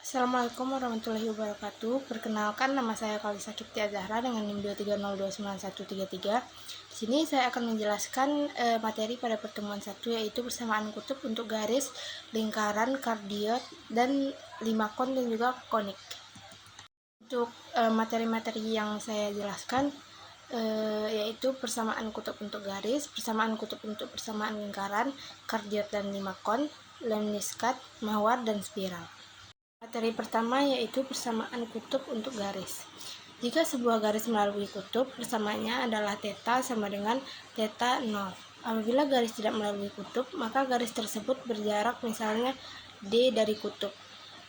Assalamualaikum warahmatullahi wabarakatuh. Perkenalkan, nama saya Kalisa Kiptia Zahra dengan NIM 230291133. Di sini saya akan menjelaskan materi pada pertemuan 1, yaitu persamaan kutub untuk garis, lingkaran, kardiot, dan limakon dan juga konik. Untuk materi-materi yang saya jelaskan yaitu persamaan kutub untuk garis, persamaan kutub untuk persamaan lingkaran, kardiot dan limakon, lemniskat, mahwar, dan spiral. Materi pertama yaitu persamaan kutub untuk garis. Jika sebuah garis melalui kutub, persamaannya adalah θ sama dengan θ 0. Apabila garis tidak melalui kutub, maka garis tersebut berjarak misalnya D dari kutub.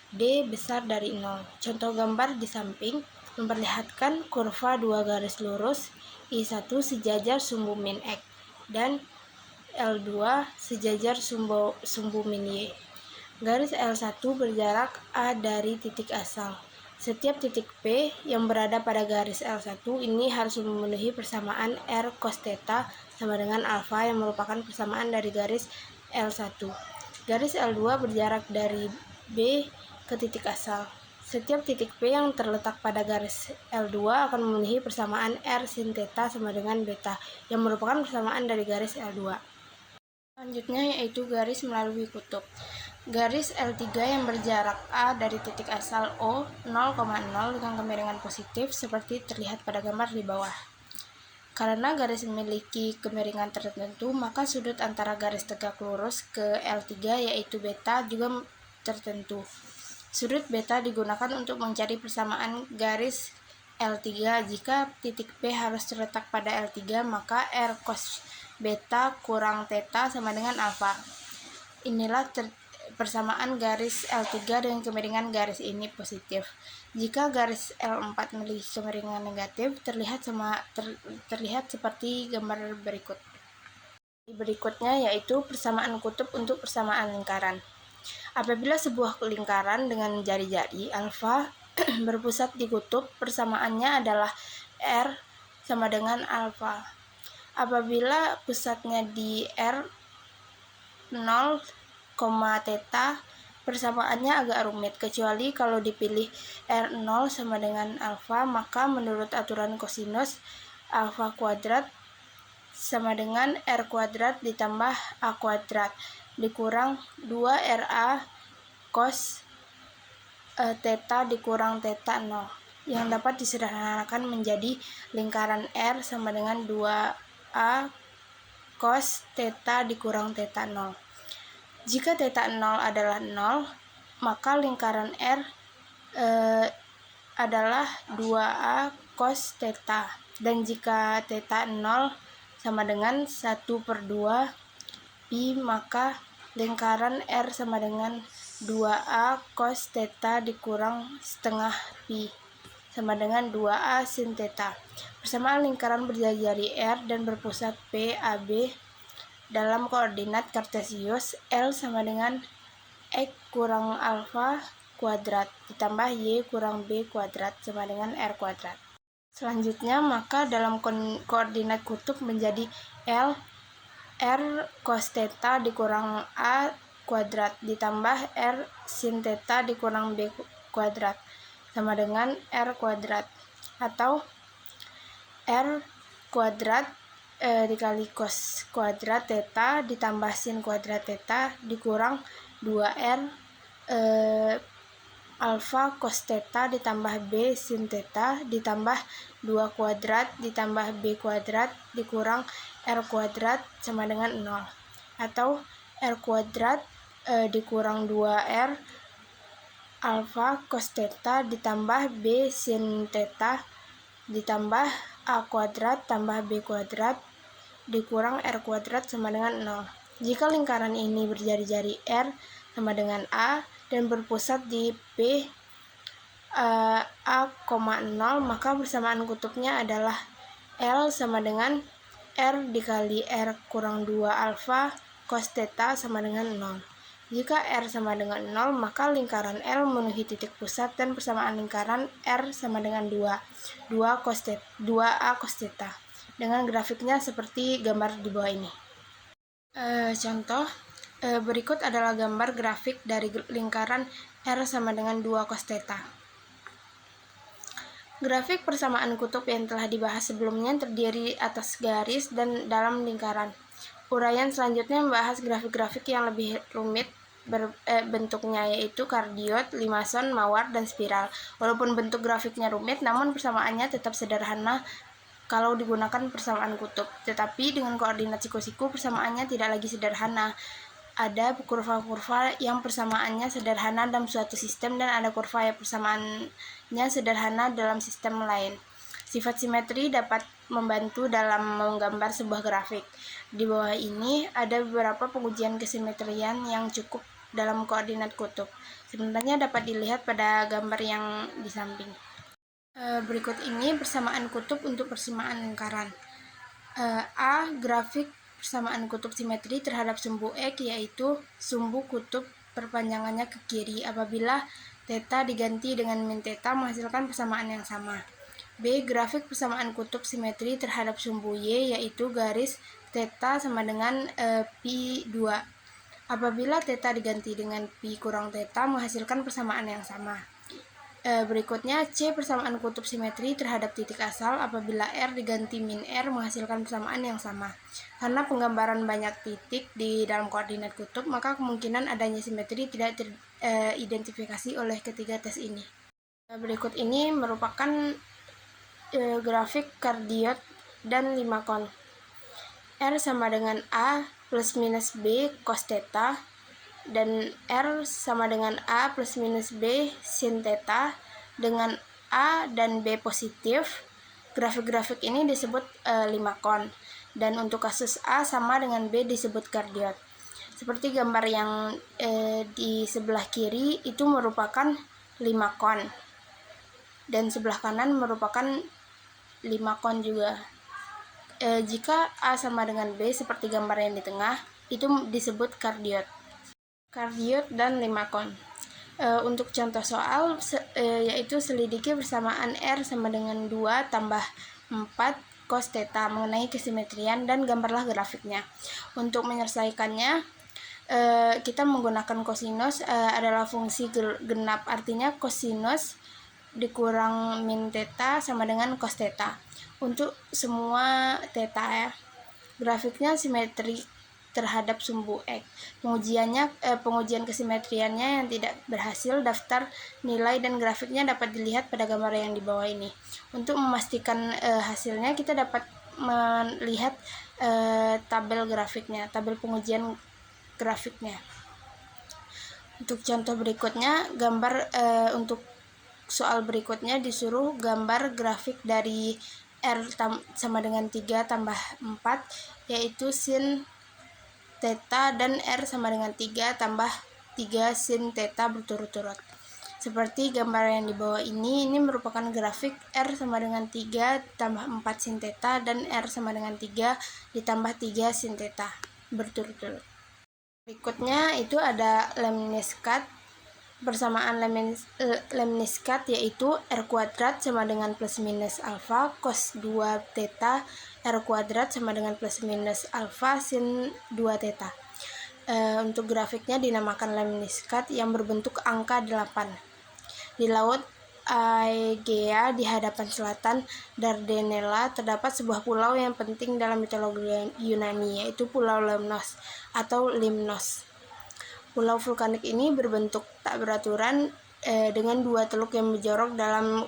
D besar dari 0. Contoh gambar di samping memperlihatkan kurva dua garis lurus I1 sejajar sumbu min X dan L2 sejajar sumbu min Y. Garis L1 berjarak A dari titik asal. Setiap titik P yang berada pada garis L1 ini harus memenuhi persamaan R cos θ sama dengan alfa yang merupakan persamaan dari garis L1. Garis L2 berjarak dari B ke titik asal. Setiap titik P yang terletak pada garis L2 akan memenuhi persamaan R sin θ sama dengan beta yang merupakan persamaan dari garis L2. Selanjutnya yaitu garis melalui kutub. Garis L3 yang berjarak A dari titik asal O 0,0 dengan kemiringan positif seperti terlihat pada gambar di bawah. Karena garis memiliki kemiringan tertentu, maka sudut antara garis tegak lurus ke L3 yaitu beta juga tertentu. Sudut beta digunakan untuk mencari persamaan garis L3. Jika titik P harus terletak pada L3, maka R cos beta kurang θ sama dengan alfa. Inilah persamaan garis L3 dengan kemiringan garis ini positif. Jika garis L4 memiliki kemiringan negatif, terlihat seperti gambar berikut. Berikutnya yaitu persamaan kutub untuk persamaan lingkaran. Apabila sebuah lingkaran dengan jari-jari alfa berpusat di kutub, persamaannya adalah R sama dengan alfa. Apabila pusatnya di R 0, θ, persamaannya agak rumit, kecuali kalau dipilih R0 sama dengan alfa, maka menurut aturan kosinus alfa kuadrat sama dengan R kuadrat ditambah A kuadrat dikurang 2RA cos θ dikurang θ 0 yang dapat disederhanakan menjadi lingkaran R sama dengan 2A cos θ dikurang θ 0. Jika θ 0 adalah 0, maka lingkaran R adalah 2A cos θ. Dan jika θ 0 sama dengan 1/2 pi, maka lingkaran R sama dengan 2A cos θ dikurang setengah pi sama dengan 2A sin θ. Persamaan lingkaran berjari-jari R dan berpusat P AB dalam koordinat kartesius L sama dengan X kurang alfa kuadrat ditambah Y kurang B kuadrat sama dengan R kuadrat. Selanjutnya, maka dalam koordinat kutub menjadi L R cos θ dikurang A kuadrat ditambah R sin θ dikurang B kuadrat sama dengan R kuadrat, atau R kuadrat dikali cos kuadrat θ ditambah sin kuadrat θ dikurang 2R alfa cos θ ditambah B sin θ ditambah 2 kuadrat ditambah B kuadrat dikurang R kuadrat sama dengan 0, atau R kuadrat dikurang 2R alfa cos θ ditambah B sin θ ditambah A kuadrat tambah B kuadrat dikurang R kuadrat sama dengan 0. Jika lingkaran ini berjari-jari R sama dengan A dan berpusat di P A, 0, maka persamaan kutubnya adalah L sama dengan R dikali R kurang 2 alfa cos θ sama dengan 0. Jika R sama dengan 0, maka lingkaran L memenuhi titik pusat dan persamaan lingkaran R sama dengan 2A cos θ. Dengan grafiknya seperti gambar di bawah ini. Contoh, Berikut adalah gambar grafik dari lingkaran R sama dengan 2 cos theta. Grafik persamaan kutub yang telah dibahas sebelumnya terdiri atas garis dan dalam lingkaran. Uraian selanjutnya membahas grafik-grafik yang lebih rumit bentuknya, yaitu kardiot, limason, mawar, dan spiral. Walaupun bentuk grafiknya rumit, namun persamaannya tetap sederhana kalau digunakan persamaan kutub. Tetapi dengan koordinat siku-siku, persamaannya tidak lagi sederhana. Ada kurva-kurva yang persamaannya sederhana dalam suatu sistem dan ada kurva yang persamaannya sederhana dalam sistem lain. Sifat simetri dapat membantu dalam menggambar sebuah grafik. Di bawah ini ada beberapa pengujian kesimetrian yang cukup dalam koordinat kutub. Sebenarnya dapat dilihat pada gambar yang di samping. Berikut ini persamaan kutub untuk persamaan lingkaran. A. Grafik persamaan kutub simetri terhadap sumbu X, yaitu sumbu kutub perpanjangannya ke kiri. Apabila theta diganti dengan min theta menghasilkan persamaan yang sama. B. Grafik persamaan kutub simetri terhadap sumbu Y, yaitu garis theta sama dengan pi 2. Apabila theta diganti dengan pi kurang theta menghasilkan persamaan yang sama. Berikutnya C. Persamaan kutub simetri terhadap titik asal apabila R diganti min R menghasilkan persamaan yang sama. Karena penggambaran banyak titik di dalam koordinat kutub, maka kemungkinan adanya simetri tidak teridentifikasi oleh ketiga tes ini. Berikut ini merupakan grafik kardiot dan limakon. R sama dengan A plus minus B cos theta dan R sama dengan A plus minus B sin theta dengan A dan B positif. Grafik-grafik ini disebut limakon, dan untuk kasus A sama dengan B disebut kardiot. Seperti gambar yang di sebelah kiri itu merupakan limakon, dan sebelah kanan merupakan limakon juga. Jika A sama dengan B seperti gambar yang di tengah, itu disebut kardiot. Kardiot dan limakon. Untuk contoh soal yaitu selidiki persamaan R sama dengan 2 tambah 4 cos theta mengenai kesimetrian dan gambarlah grafiknya. Untuk menyelesaikannya kita menggunakan kosinus adalah fungsi genap, artinya kosinus dikurang min theta sama dengan cos theta untuk semua theta ya. Grafiknya simetri terhadap sumbu X. Pengujian kesimetriannya yang tidak berhasil, daftar nilai dan grafiknya dapat dilihat pada gambar yang di bawah ini. Untuk memastikan hasilnya, kita dapat melihat tabel grafiknya, tabel pengujian grafiknya. Untuk contoh berikutnya, gambar untuk soal berikutnya disuruh gambar grafik dari R sama dengan 3 tambah 4, yaitu sin theta, dan R sama dengan 3 tambah 3 sin theta berturut-turut. Seperti gambar yang di bawah ini merupakan grafik R sama dengan 3 tambah 4 sin theta dan R sama dengan 3 ditambah 3 sin theta berturut-turut. Berikutnya itu ada lemniscat. Persamaan lemniscat yaitu R kuadrat sama dengan plus minus alfa cos 2 theta R kuadrat sama dengan plus minus alfa sin 2 theta. Untuk grafiknya dinamakan lemniscat yang berbentuk angka 8. Di laut Aegea di hadapan selatan Dardanella terdapat sebuah pulau yang penting dalam mitologi Yunani, yaitu Pulau Lemnos atau Limnos. Pulau vulkanik ini berbentuk tak beraturan dengan 2 teluk yang menjorok dalam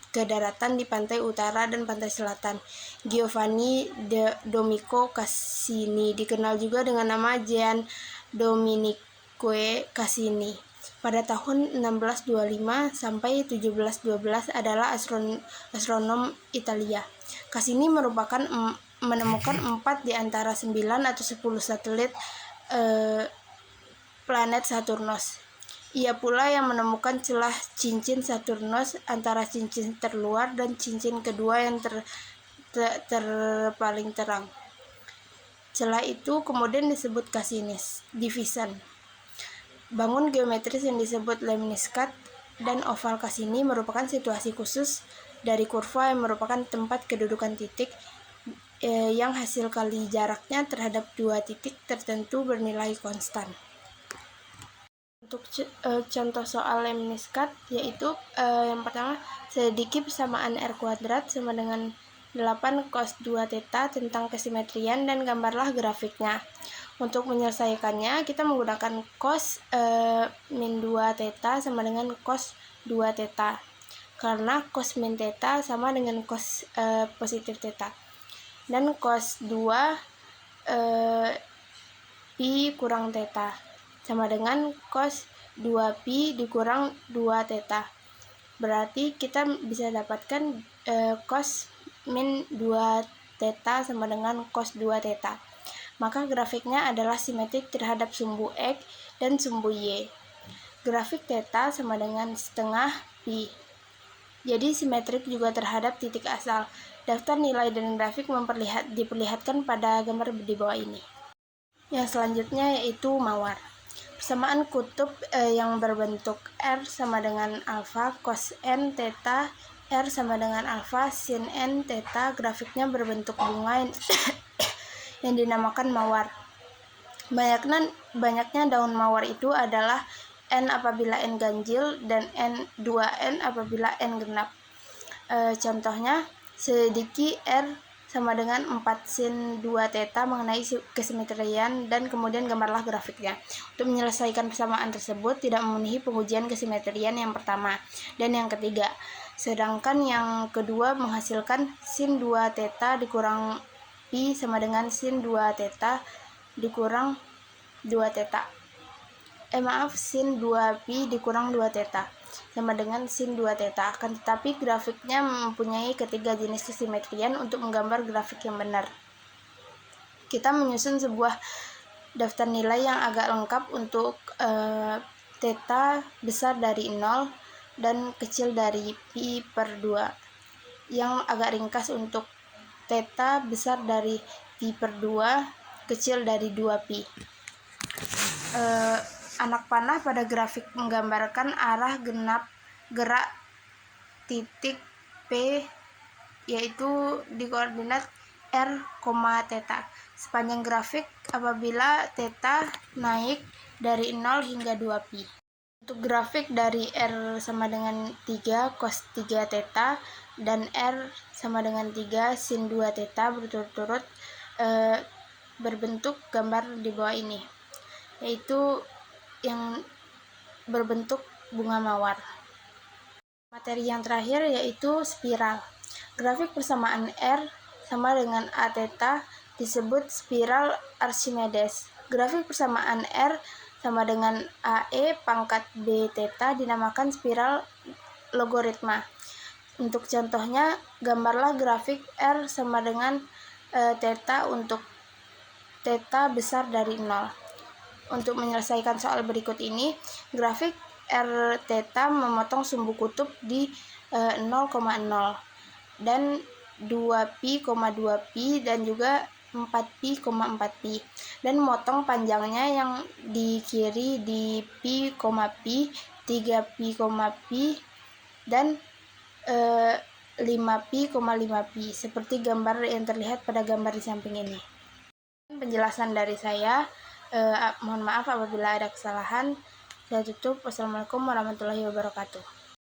kedaratan di pantai utara dan pantai selatan. Giovanni Domenico Cassini dikenal juga dengan nama Gian Domenico Cassini. Pada tahun 1625 sampai 1712 adalah astronom Italia. Cassini menemukan 4 di antara 9 atau 10 satelit planet Saturnus. Ia pula yang menemukan celah cincin Saturnus antara cincin terluar dan cincin kedua yang paling terang. Celah itu kemudian disebut Cassini's division. Bangun geometris yang disebut lemniscat dan oval Cassini merupakan situasi khusus dari kurva yang merupakan tempat kedudukan titik yang hasil kali jaraknya terhadap dua titik tertentu bernilai konstan. Untuk contoh soal lemniskat, yaitu yang pertama, selidiki persamaan R kuadrat sama dengan 8 cos 2 theta tentang kesimetrian dan gambarlah grafiknya. Untuk menyelesaikannya, kita menggunakan cos min 2 theta sama dengan cos 2 theta. Karena cos min theta sama dengan cos positif theta. Dan cos 2 pi kurang theta sama dengan cos 2pi dikurang 2 theta. Berarti kita bisa dapatkan cos min 2 theta sama dengan cos 2 theta. Maka grafiknya adalah simetrik terhadap sumbu X dan sumbu Y. Grafik theta sama dengan setengah pi. Jadi simetrik juga terhadap titik asal. Daftar nilai dan grafik diperlihatkan pada gambar di bawah ini. Yang selanjutnya yaitu mawar. Persamaan kutub yang berbentuk R sama dengan alfa cos n theta, R sama dengan alfa sin n theta, grafiknya berbentuk bunga yang dinamakan mawar. Banyaknya daun mawar itu adalah N apabila N ganjil dan N2N apabila N genap. Contohnya, selidiki R sama dengan 4 sin 2 theta mengenai kesimetrian dan kemudian gambarlah grafiknya. Untuk menyelesaikan persamaan tersebut tidak memenuhi pengujian kesimetrian yang pertama dan yang ketiga. Sedangkan yang kedua menghasilkan sin 2 theta dikurang pi sama dengan sin 2 theta dikurang 2 theta. Sin 2pi dikurang 2 theta sama dengan sin 2 theta. Akan tetapi grafiknya mempunyai ketiga jenis kesimetrian. Untuk menggambar grafik yang benar, kita menyusun sebuah daftar nilai yang agak lengkap untuk theta besar dari 0 dan kecil dari pi per 2, yang agak ringkas untuk theta besar dari pi per 2, kecil dari 2pi. Anak panah pada grafik menggambarkan arah genap gerak titik P, yaitu di koordinat R, theta sepanjang grafik apabila theta naik dari 0 hingga 2pi. Untuk grafik dari R sama dengan 3 cos 3 theta dan R sama dengan 3 sin 2 theta berturut-turut berbentuk gambar di bawah ini, yaitu yang berbentuk bunga mawar. Materi yang terakhir yaitu spiral. Grafik persamaan R sama dengan A theta disebut spiral Archimedes. Grafik persamaan R sama dengan AE pangkat B theta dinamakan spiral logaritma. Untuk contohnya, gambarlah grafik R sama dengan theta untuk theta besar dari 0. Untuk menyelesaikan soal berikut ini, grafik R theta memotong sumbu kutub di 0,0 dan 2pi, 2pi dan juga 4pi, 4pi, dan memotong panjangnya yang di kiri di pi, pi, 3pi, pi, dan 5pi, 5pi, seperti gambar yang terlihat pada gambar di samping ini. Penjelasan dari saya. Mohon maaf apabila ada kesalahan. Saya tutup. Wassalamualaikum warahmatullahi wabarakatuh.